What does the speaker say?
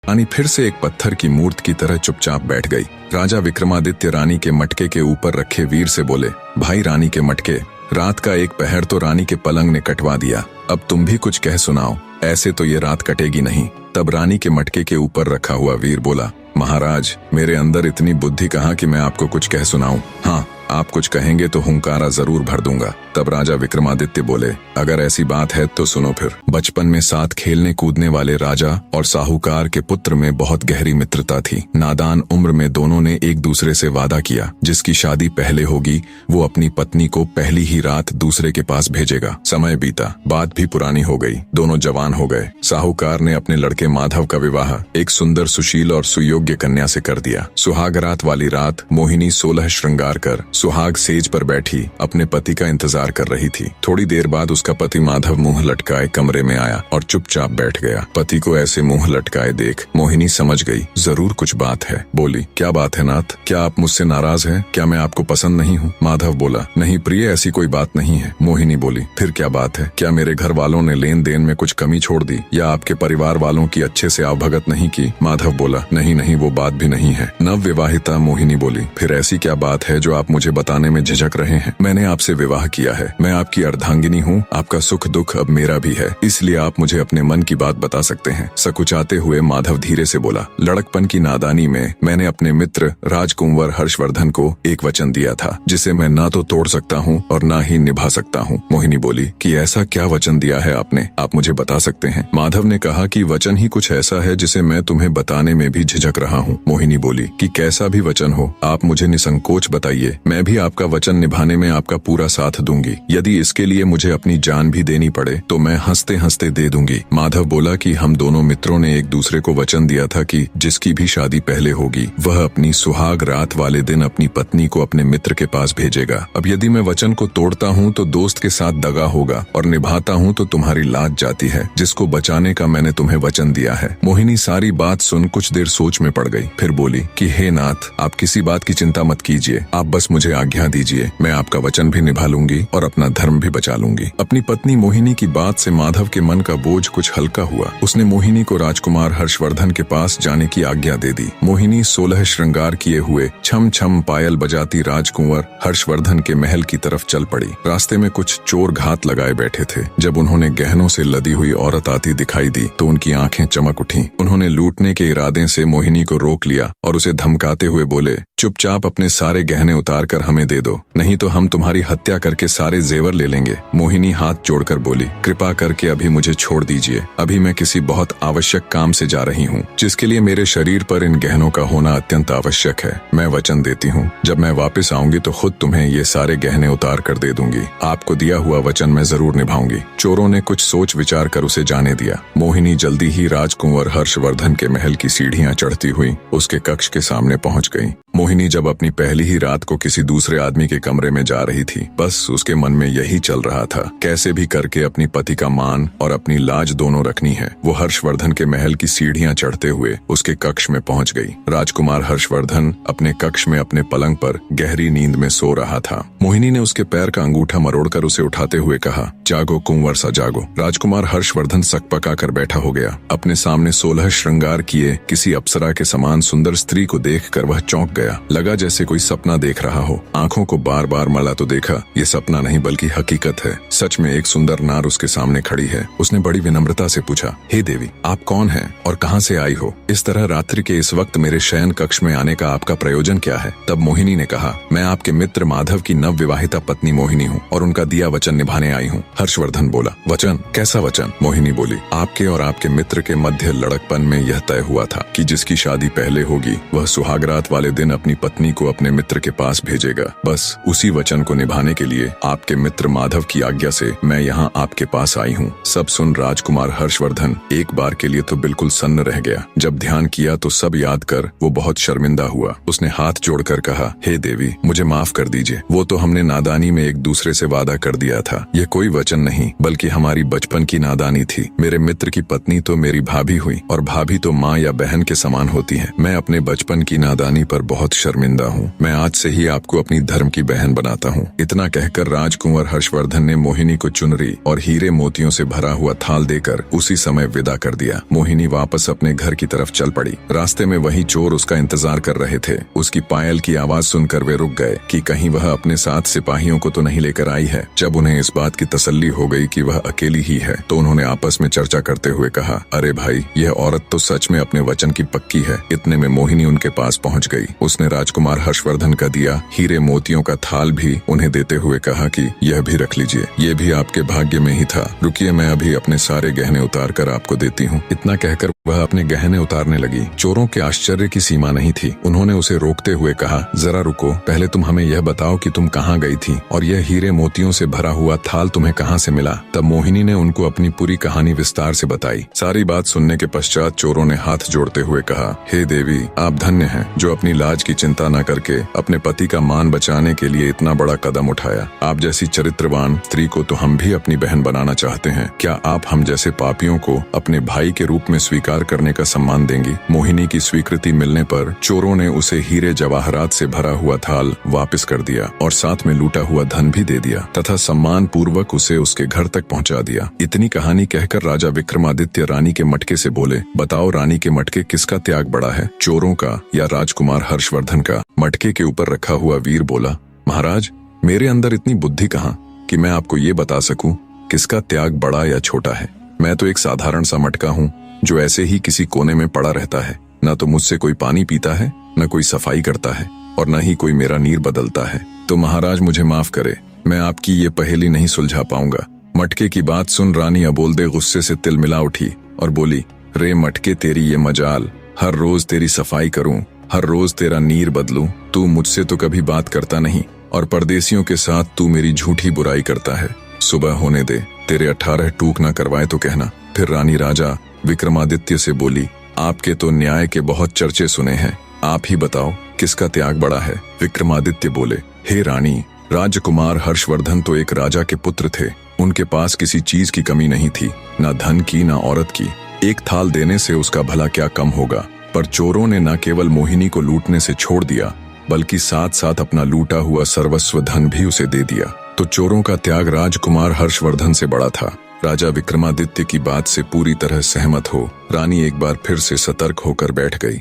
रानी फिर से एक पत्थर की मूर्त की तरह चुपचाप बैठ गई। राजा विक्रमादित्य रानी के मटके के ऊपर रखे वीर से बोले, भाई रानी के मटके, रात का एक पहर तो रानी के पलंग ने कटवा दिया, अब तुम भी कुछ कह सुनाओ, ऐसे तो ये रात कटेगी नहीं। तब रानी के मटके के ऊपर रखा हुआ वीर बोला, महाराज, मेरे अंदर इतनी बुद्धि कहाँ कि मैं आपको कुछ कह सुनाऊं। हाँ, आप कुछ कहेंगे तो हुंकारा जरूर भर दूंगा। तब राजा विक्रमादित्य बोले, अगर ऐसी बात है तो सुनो फिर। बचपन में साथ खेलने कूदने वाले राजा और साहूकार के पुत्र में बहुत गहरी मित्रता थी। नादान उम्र में दोनों ने एक दूसरे से वादा किया, जिसकी शादी पहले होगी वो अपनी पत्नी को पहली ही रात दूसरे के पास भेजेगा। समय बीता, बात भी पुरानी हो गई, दोनों जवान हो गए। साहूकार ने अपने लड़के माधव का विवाह एक सुंदर, सुशील और सुयोग्य कन्या से कर दिया। सुहागरात वाली रात मोहिनी 16 श्रृंगार कर सुहाग सेज पर बैठी अपने पति का इंतजार कर रही थी। थोड़ी देर बाद उसका पति माधव मुंह लटकाए कमरे में आया और चुपचाप बैठ गया। पति को ऐसे मुंह लटकाए देख मोहिनी समझ गई जरूर कुछ बात है। बोली, क्या बात है नाथ, क्या आप मुझसे नाराज हैं? क्या मैं आपको पसंद नहीं हूँ? माधव बोला, नहीं प्रिय, ऐसी कोई बात नहीं है। मोहिनी बोली, फिर क्या बात है? क्या मेरे घर वालों ने लेन देन में कुछ कमी छोड़ दी या आपके परिवार वालों की अच्छे से आवभगत नहीं की? माधव बोला, नहीं नहीं, वो बात भी नहीं है। नव विवाहिता मोहिनी बोली, फिर ऐसी क्या बात है जो आप मुझे बताने में झिझक रहे हैं? मैंने आपसे विवाह किया है, मैं आपकी अर्धांगिनी हूँ, आपका सुख दुख अब मेरा भी है, इसलिए आप मुझे अपने मन की बात बता सकते हैं। सकुचाते हुए माधव धीरे से बोला, लड़कपन की नादानी में मैंने अपने मित्र राजकुंवर हर्षवर्धन को एक वचन दिया था, जिसे मैं ना तो तोड़ सकता हूँ और ना ही निभा सकता हूँ। मोहिनी बोली, कि ऐसा क्या वचन दिया है आपने, आप मुझे बता सकते हैं? माधव ने कहा कि वचन ही कुछ ऐसा है जिसे मैं तुम्हें बताने में भी झिझक रहा हूँ। मोहिनी बोली, कि कैसा भी वचन हो आप मुझे निसंकोच बताइए, मैं भी आपका वचन निभाने में आपका पूरा साथ दूंगी। यदि इसके लिए मुझे अपनी जान भी देनी पड़े तो मैं हंसते हंसते दे दूंगी। माधव बोला कि हम दोनों मित्रों ने एक दूसरे को वचन दिया था कि जिसकी भी शादी पहले होगी वह अपनी सुहाग रात वाले दिन अपनी पत्नी को अपने मित्र के पास भेजेगा। अब यदि मैं वचन को तोड़ता हूँ तो दोस्त के साथ दगा होगा और निभाता हूँ तो तुम्हारी लाज जाती है, जिसको बचाने का मैंने तुम्हें वचन दिया है। मोहिनी सारी बात सुन कुछ देर सोच में पड़ गई, फिर बोली कि हे नाथ, आप किसी बात की चिंता मत कीजिए, आप बस मुझे आज्ञा दीजिए, मैं आपका वचन भी निभा लूंगी और अपना धर्म भी बचा लूंगी। अपनी पत्नी मोहिनी की बात से माधव के मन का बोझ कुछ हल्का हुआ। उसने मोहिनी को राजकुमार हर्षवर्धन के पास जाने की आज्ञा दे दी। मोहिनी 16 श्रृंगार किए हुए छम छम पायल बजाती राजकुंवर हर्षवर्धन के महल की तरफ चल पड़ी। रास्ते में कुछ चोर घात लगाए बैठे थे। जब उन्होंने गहनों से लदी हुई औरत आती दिखाई दी तो उनकी आंखें चमक उठीं। उन्होंने लूटने के इरादे से मोहिनी को रोक लिया और उसे धमकाते हुए बोले, चुपचाप अपने सारे गहने उतार कर हमें दे दो, नहीं तो हम तुम्हारी हत्या करके सारे जेवर ले लेंगे। मोहिनी हाथ जोड़कर बोली, कृपा करके अभी मुझे छोड़ दीजिए, अभी मैं किसी बहुत आवश्यक काम से जा रही हूँ, जिसके लिए मेरे शरीर पर इन गहनों का होना अत्यंत आवश्यक है। मैं वचन देती हूँ, जब मैं वापस आऊंगी तो खुद तुम्हें ये सारे गहने उतार कर दे दूंगी। आपको दिया हुआ वचन मैं जरूर निभाऊंगी। चोरों ने कुछ सोच विचार कर उसे जाने दिया। मोहिनी जल्दी ही राजकुंवर हर्षवर्धन के महल की सीढ़ियां चढ़ती हुई उसके कक्ष के सामने पहुंच गई। मोहिनी जब अपनी पहली ही रात को किसी दूसरे आदमी के कमरे में जा रही थी, बस उसके मन में यही चल रहा था, कैसे भी करके अपनी पति का मान और अपनी लाज दोनों रखनी है। वो हर्षवर्धन के महल की सीढ़ियां चढ़ते हुए उसके कक्ष में पहुंच गई। राजकुमार हर्षवर्धन अपने कक्ष में अपने पलंग पर गहरी नींद में सो रहा था। मोहिनी ने उसके पैर का अंगूठा मरोड़कर उसे उठाते हुए कहा, जागो कुंवर सा जागो। राजकुमार हर्षवर्धन सकपका कर बैठा हो गया। अपने सामने 16 श्रृंगार किए किसी अप्सरा के समान सुंदर स्त्री को देखकर वह चौंक गया। लगा जैसे कोई सपना देख रहा हो। आंखों को बार बार मला तो देखा ये सपना नहीं बल्कि हकीकत है। सच में एक सुंदर नार उसके सामने खड़ी है। उसने बड़ी विनम्रता से पूछा, हे देवी, आप कौन हैं और कहां से आई हो? इस तरह रात्रि के इस वक्त मेरे शयन कक्ष में आने का आपका प्रयोजन क्या है? तब मोहिनी ने कहा, मैं आपके मित्र माधव की नव विवाहिता पत्नी मोहिनी हूँ और उनका दिया वचन निभाने आई हूँ। हर्षवर्धन बोला, वचन? कैसा वचन? मोहिनी बोली, आपके और आपके मित्र के मध्य लड़कपन में यह तय हुआ था कि जिसकी शादी पहले होगी वह सुहागरात वाले दिन अपनी पत्नी को अपने मित्र के पास भेजेगा। बस उसी वचन को निभाने के लिए आपके मित्र माधव की आज्ञा से मैं यहाँ आपके पास आई हूँ। सब सुन राजकुमार हर्षवर्धन एक बार के लिए तो बिल्कुल सन्न रह गया। जब ध्यान किया तो सब याद कर वो बहुत शर्मिंदा हुआ। उसने हाथ जोड़कर कहा, हे देवी, मुझे माफ कर दीजिए, वो तो हमने नादानी में एक दूसरे से वादा कर दिया था। ये कोई वचन नहीं बल्कि हमारी बचपन की नादानी थी। मेरे मित्र की पत्नी तो मेरी भाभी हुई और भाभी तो माँ या बहन के समान होती है। मैं अपने बचपन की नादानी पर बहुत बहुत शर्मिंदा हूँ। मैं आज से ही आपको अपनी धर्म की बहन बनाता हूँ। इतना कहकर राजकुंवर हर्षवर्धन ने मोहिनी को चुनरी और हीरे मोतियों से भरा हुआ थाल देकर उसी समय विदा कर दिया। मोहिनी वापस अपने घर की तरफ चल पड़ी। रास्ते में वही चोर उसका इंतजार कर रहे थे। उसकी पायल की आवाज सुनकर वे रुक गए कि कहीं वह अपने साथ सिपाहियों को तो नहीं लेकर आई है। जब उन्हें इस बात की तसल्ली हो गई कि वह अकेली ही है तो उन्होंने आपस में चर्चा करते हुए कहा, अरे भाई, यह औरत तो सच में अपने वचन की पक्की है। इतने में मोहिनी उनके पास पहुंच गई। उसने राजकुमार हर्षवर्धन का दिया हीरे मोतियों का थाल भी उन्हें देते हुए कहा कि यह भी रख लीजिए, ये भी आपके भाग्य में ही था। रुकिए, मैं अभी अपने सारे गहने उतार कर आपको देती हूँ। इतना कहकर वह अपने गहने उतारने लगी। चोरों के आश्चर्य की सीमा नहीं थी। उन्होंने उसे रोकते हुए कहा, जरा रुको, पहले तुम हमें यह बताओ कि तुम कहाँ गई थी और यह हीरे मोतियों से भरा हुआ थाल तुम्हें कहाँ से मिला। तब मोहिनी ने उनको अपनी पूरी कहानी विस्तार से बताई। सारी बात सुनने के पश्चात चोरों ने हाथ जोड़ते हुए कहा, हे देवी, आप धन्य हैं जो अपनी लाज की चिंता न करके अपने पति का मान बचाने के लिए इतना बड़ा कदम उठाया। आप जैसी चरित्रवान स्त्री को तो हम भी अपनी बहन बनाना चाहते हैं। क्या आप हम जैसे पापियों को अपने भाई के रूप में स्वीकार करने का सम्मान देंगी? मोहिनी की स्वीकृति मिलने पर चोरों ने उसे हीरे जवाहरात से भरा हुआ थाल वापस कर दिया और साथ में लूटा हुआ धन भी दे दिया तथा सम्मान पूर्वक उसे उसके घर तक पहुंचा दिया। इतनी कहानी कहकर राजा विक्रमादित्य रानी के मटके से बोले, बताओ रानी के मटके किसका त्याग बड़ा है, चोरों का या राजकुमार हर्षवर्धन का? मटके के ऊपर रखा हुआ वीर बोला, महाराज, मेरे अंदर इतनी बुद्धि कहाँ कि मैं आपको ये बता सकूं किसका त्याग बड़ा या छोटा है। मैं तो एक साधारण सा मटका हूँ जो ऐसे ही किसी कोने में पड़ा रहता है। न तो मुझसे कोई पानी पीता है, न कोई सफाई करता है और न ही कोई मेरा नीर बदलता है। तो महाराज मुझे माफ करे, मैं आपकी ये पहेली नहीं सुलझा पाऊंगा। मटके की बात सुन रानी अबोलदे गुस्से से तिलमिला उठी और बोली, रे मटके, तेरी ये मजाल, हर रोज तेरी सफाई करूं, हर रोज तेरा नीर बदलूं। तू मुझसे तो कभी बात करता नहीं और परदेसियों के साथ तू मेरी झूठी बुराई करता है। सुबह होने दे, तेरे 18 टूक ना करवाए तो कहना। फिर रानी राजा विक्रमादित्य से बोली, आपके तो न्याय के बहुत चर्चे सुने हैं, आप ही बताओ किसका त्याग बड़ा है। विक्रमादित्य बोले, हे रानी, राजकुमार हर्षवर्धन तो एक राजा के पुत्र थे। उनके पास किसी चीज की कमी नहीं थी, ना धन की ना औरत की। एक थाल देने से उसका भला क्या कम होगा। पर चोरों ने न केवल मोहिनी को लूटने से छोड़ दिया बल्कि साथ साथ अपना लूटा हुआ सर्वस्व धन भी उसे दे दिया। तो चोरों का त्याग राजकुमार हर्षवर्धन से बड़ा था। राजा विक्रमादित्य की बात से पूरी तरह सहमत हो रानी एक बार फिर से सतर्क होकर बैठ गई।